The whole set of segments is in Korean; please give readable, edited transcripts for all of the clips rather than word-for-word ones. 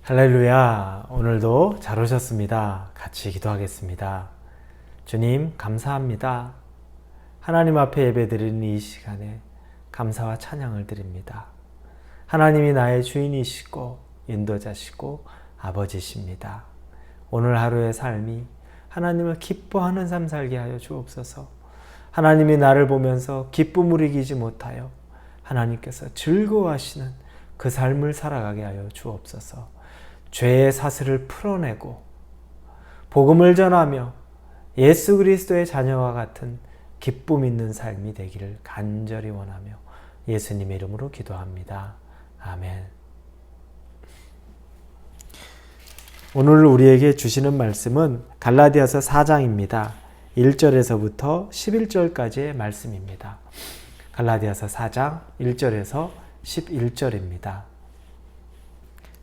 할렐루야. 오늘도 잘 오셨습니다. 같이 기도하겠습니다. 주님, 감사합니다. 하나님 앞에 예배드리는 이 시간에 감사와 찬양을 드립니다. 하나님이 나의 주인이시고 인도자시고 아버지십니다. 오늘 하루의 삶이 하나님을 기뻐하는 삶 살게 하여 주옵소서. 하나님이 나를 보면서 기쁨을 이기지 못하여 하나님께서 즐거워하시는 그 삶을 살아가게 하여 주옵소서. 죄의 사슬을 풀어내고 복음을 전하며 예수 그리스도의 자녀와 같은 기쁨 있는 삶이 되기를 간절히 원하며 예수님의 이름으로 기도합니다. 아멘. 오늘 우리에게 주시는 말씀은 갈라디아서 4장입니다. 1절에서부터 11절까지의 말씀입니다. 갈라디아서 4장 1절에서 11절입니다.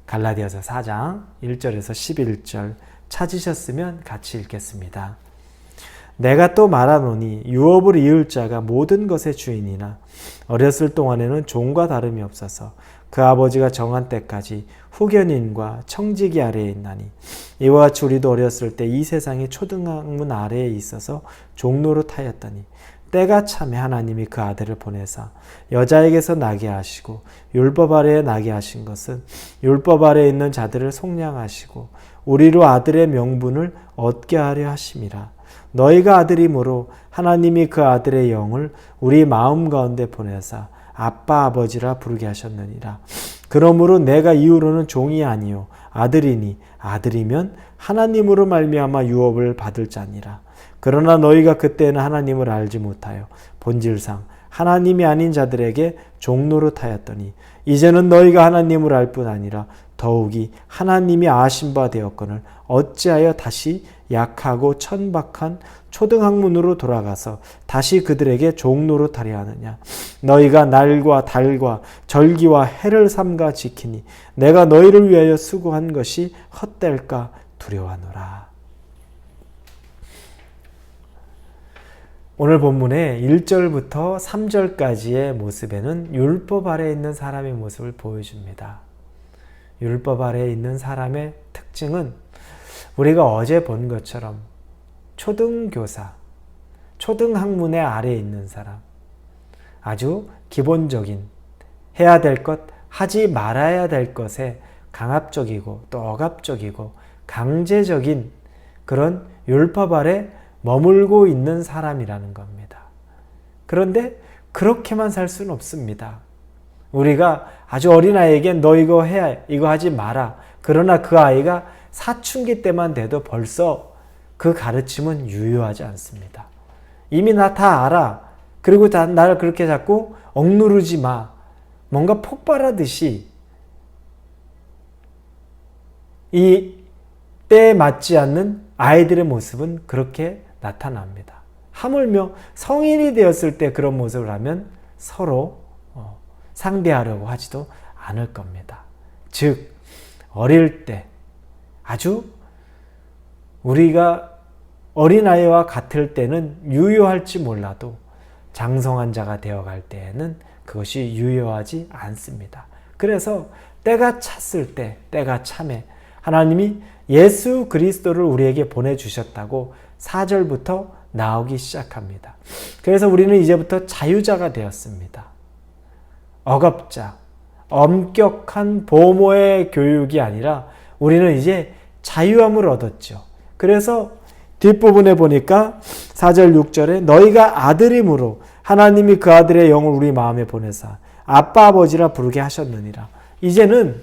갈라디아서 4장 1절에서 11절 찾으셨으면 같이 읽겠습니다. 내가 또 말하노니 유업을 이을 자가 모든 것의 주인이나 어렸을 동안에는 종과 다름이 없어서 그 아버지가 정한 때까지 후견인과 청지기 아래에 있나니 이와 같이 우리도 어렸을 때 이 세상의 초등학문 아래에 있어서 종노릇 하였더니 때가 참에 하나님이 그 아들을 보내사 여자에게서 나게 하시고 율법 아래에 나게 하신 것은 율법 아래에 있는 자들을 속량하시고 우리로 아들의 명분을 얻게 하려 하심이라. 너희가 아들이므로 하나님이 그 아들의 영을 우리 마음 가운데 보내사 아빠 아버지라 부르게 하셨느니라. 그러므로 내가 이후로는 종이 아니요 아들이니 아들이면 하나님으로 말미암아 유업을 받을 자니라. 그러나 너희가 그때는 하나님을 알지 못하여 본질상 하나님이 아닌 자들에게 종노릇하였더니 이제는 너희가 하나님을 알 뿐 아니라 더욱이 하나님이 아신 바 되었거늘 어찌하여 다시 약하고 천박한 초등학문으로 돌아가서 다시 그들에게 종노릇하려 하느냐. 너희가 날과 달과 절기와 해를 삼가 지키니 내가 너희를 위하여 수고한 것이 헛될까 두려워하노라. 오늘 본문의 1절부터 3절까지의 모습에는 율법 아래에 있는 사람의 모습을 보여줍니다. 율법 아래에 있는 사람의 특징은 우리가 어제 본 것처럼 초등교사, 초등학문의 아래에 있는 사람, 아주 기본적인 해야 될 것, 하지 말아야 될 것에 강압적이고 또 억압적이고 강제적인 그런 율법 아래 머물고 있는 사람이라는 겁니다. 그런데 그렇게만 살 수는 없습니다. 우리가 아주 어린아이에게 너 이거 해야, 이거 하지 마라. 그러나 그 아이가 사춘기 때만 돼도 벌써 그 가르침은 유효하지 않습니다. 이미 나 다 알아. 그리고 나를 그렇게 자꾸 억누르지 마. 뭔가 폭발하듯이 이 때에 맞지 않는 아이들의 모습은 그렇게 나타납니다. 하물며 성인이 되었을 때 그런 모습을 하면 서로 상대하려고 하지도 않을 겁니다. 즉 어릴 때 아주 우리가 어린아이와 같을 때는 유효할지 몰라도 장성한 자가 되어갈 때에는 그것이 유효하지 않습니다. 그래서 때가 찼을 때, 때가 참에 하나님이 예수 그리스도를 우리에게 보내주셨다고 4절부터 나오기 시작합니다. 그래서 우리는 이제부터 자유자가 되었습니다. 억압자, 엄격한 보모의 교육이 아니라 우리는 이제 자유함을 얻었죠. 그래서 뒷부분에 보니까 4절 6절에 너희가 아들이므로 하나님이 그 아들의 영을 우리 마음에 보내사 아빠 아버지라 부르게 하셨느니라. 이제는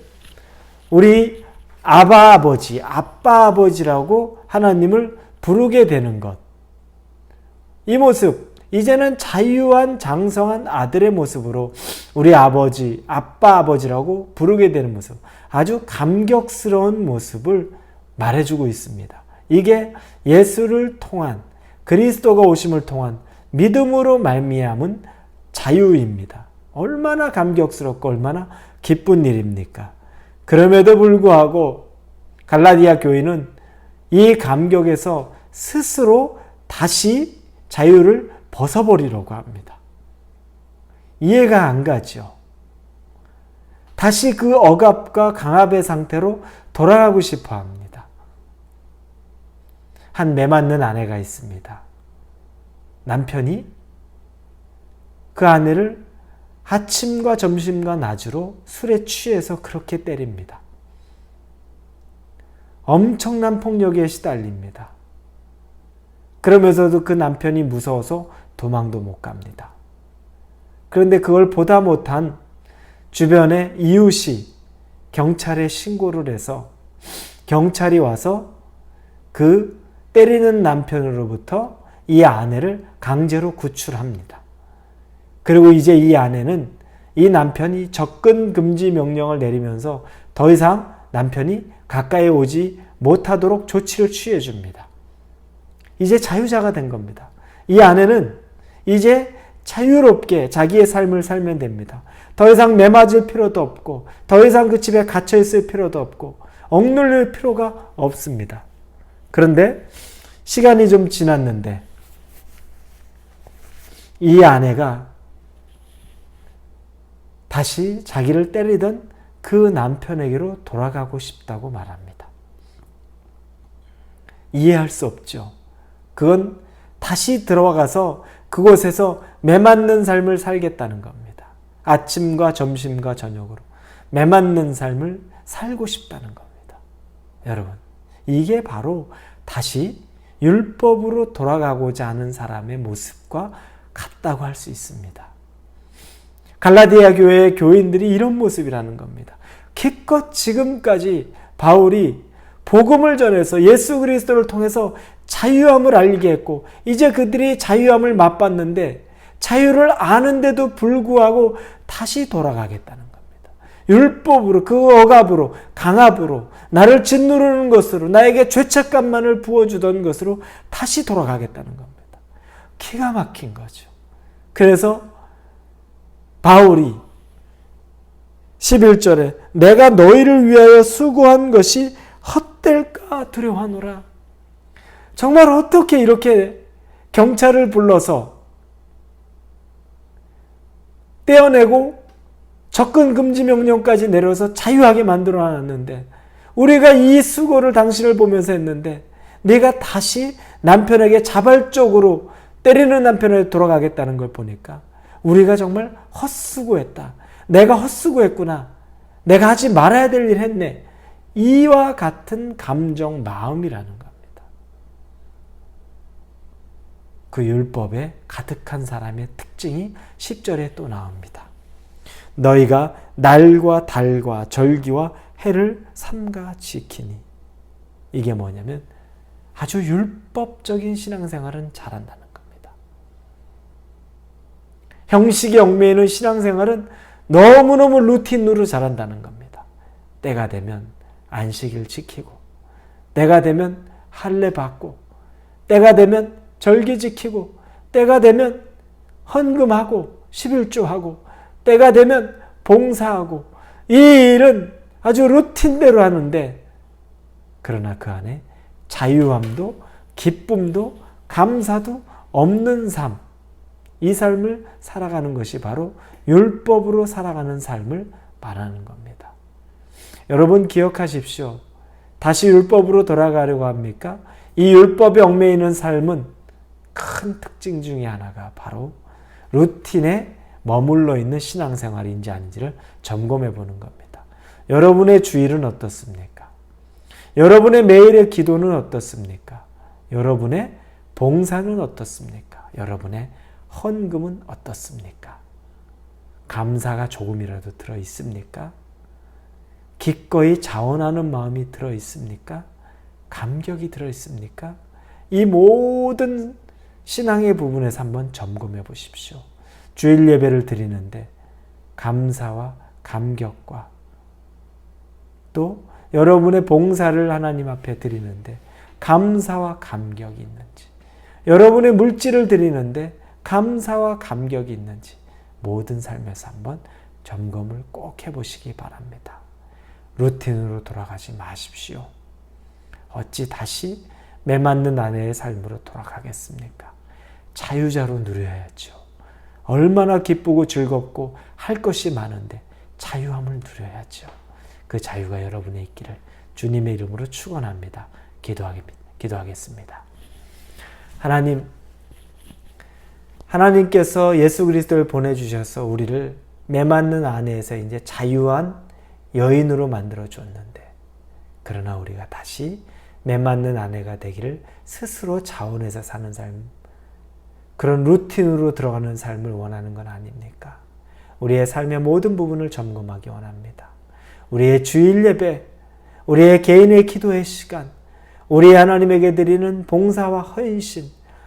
우리 아바 아버지, 아빠 아버지라고 하나님을 부르게 되는 것. 이 모습, 이제는 자유한 장성한 아들의 모습으로 우리 아버지, 아빠 아버지라고 부르게 되는 모습. 아주 감격스러운 모습을 말해주고 있습니다. 이게 예수를 통한 그리스도가 오심을 통한 믿음으로 말미암은 자유입니다. 얼마나 감격스럽고 얼마나 기쁜 일입니까? 그럼에도 불구하고 갈라디아 교인은 이 감격에서 스스로 다시 자유를 벗어버리려고 합니다. 이해가 안 가죠. 다시 그 억압과 강압의 상태로 돌아가고 싶어 합니다. 한 매맞는 아내가 있습니다. 남편이 그 아내를 아침과 점심과 낮으로 술에 취해서 그렇게 때립니다. 엄청난 폭력에 시달립니다. 그러면서도 그 남편이 무서워서 도망도 못 갑니다. 그런데 그걸 보다 못한 주변의 이웃이 경찰에 신고를 해서 경찰이 와서 그 때리는 남편으로부터 이 아내를 강제로 구출합니다. 그리고 이제 이 아내는 이 남편이 접근 금지 명령을 내리면서 더 이상 남편이 가까이 오지 못하도록 조치를 취해 줍니다. 이제 자유자가 된 겁니다. 이 아내는 이제 자유롭게 자기의 삶을 살면 됩니다. 더 이상 매맞을 필요도 없고 더 이상 그 집에 갇혀 있을 필요도 없고 억눌릴 필요가 없습니다. 그런데 시간이 좀 지났는데 이 아내가 다시 자기를 때리던 그 남편에게로 돌아가고 싶다고 말합니다. 이해할 수 없죠. 그건 다시 들어가서 그곳에서 매맞는 삶을 살겠다는 겁니다. 아침과 점심과 저녁으로 매맞는 삶을 살고 싶다는 겁니다. 여러분, 이게 바로 다시 율법으로 돌아가고자 하는 사람의 모습과 같다고 할 수 있습니다. 갈라디아 교회의 교인들이 이런 모습이라는 겁니다. 기껏 지금까지 바울이 복음을 전해서 예수 그리스도를 통해서 자유함을 알게 했고 이제 그들이 자유함을 맛봤는데 자유를 아는데도 불구하고 다시 돌아가겠다는 겁니다. 율법으로, 그 억압으로, 강압으로 나를 짓누르는 것으로 나에게 죄책감만을 부어주던 것으로 다시 돌아가겠다는 겁니다. 기가 막힌 거죠. 그래서 바울이 11절에 내가 너희를 위하여 수고한 것이 헛될까 두려워하노라. 정말 어떻게 이렇게 경찰을 불러서 떼어내고 접근 금지 명령까지 내려서 자유하게 만들어 놨는데 우리가 이 수고를 당신을 보면서 했는데 네가 다시 남편에게 자발적으로 때리는 남편에게 돌아가겠다는 걸 보니까 우리가 정말 헛수고했다. 내가 헛수고했구나. 내가 하지 말아야 될 일 했네. 이와 같은 감정, 마음이라는 겁니다. 그 율법에 가득한 사람의 특징이 10절에 또 나옵니다. 너희가 날과 달과 절기와 해를 삼가 지키니. 이게 뭐냐면 아주 율법적인 신앙생활은 잘한다는 겁니다. 형식에 얽매이는 신앙생활은 너무너무 루틴으로 잘한다는 겁니다. 때가 되면 안식일 지키고 때가 되면 할례 받고 때가 되면 절기 지키고 때가 되면 헌금하고 11조하고 때가 되면 봉사하고 이 일은 아주 루틴대로 하는데 그러나 그 안에 자유함도 기쁨도 감사도 없는 삶, 이 삶을 살아가는 것이 바로 율법으로 살아가는 삶을 말하는 겁니다. 여러분 기억하십시오. 다시 율법으로 돌아가려고 합니까? 이 율법에 얽매이는 삶은 큰 특징 중에 하나가 바로 루틴에 머물러 있는 신앙생활인지 아닌지를 점검해 보는 겁니다. 여러분의 주일은 어떻습니까? 여러분의 매일의 기도는 어떻습니까? 여러분의 봉사는 어떻습니까? 여러분의 헌금은 어떻습니까? 감사가 조금이라도 들어 있습니까? 기꺼이 자원하는 마음이 들어 있습니까? 감격이 들어 있습니까? 이 모든 신앙의 부분에서 한번 점검해 보십시오. 주일 예배를 드리는데 감사와 감격과 또 여러분의 봉사를 하나님 앞에 드리는데 감사와 감격이 있는지, 여러분의 물질을 드리는데 감사와 감격이 있는지 모든 삶에서 한번 점검을 꼭 해보시기 바랍니다. 루틴으로 돌아가지 마십시오. 어찌 다시 매맞는 아내의 삶으로 돌아가겠습니까? 자유자로 누려야죠. 얼마나 기쁘고 즐겁고 할 것이 많은데 자유함을 누려야죠. 그 자유가 여러분의 있기를 주님의 이름으로 축원합니다. 기도하겠습니다. 하나님께서 예수 그리스도를 보내주셔서 우리를 매맞는 아내에서 이제 자유한 여인으로 만들어 줬는데, 그러나 우리가 다시 매맞는 아내가 되기를 스스로 자원해서 사는 삶, 그런 루틴으로 들어가는 삶을 원하는 건 아닙니까? 우리의 삶의 모든 부분을 점검하기 원합니다. 우리의 주일 예배, 우리의 개인의 기도의 시간, 우리 하나님에게 드리는 봉사와 헌신,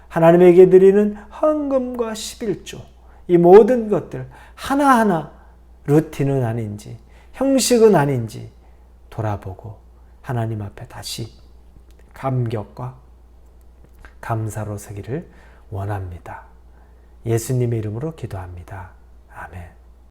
하나님에게 드리는 헌금과 11조, 이 모든 것들 하나하나 루틴은 아닌지 형식은 아닌지 돌아보고 하나님 앞에 다시 감격과 감사로 서기를 원합니다. 예수님의 이름으로 기도합니다. 아멘.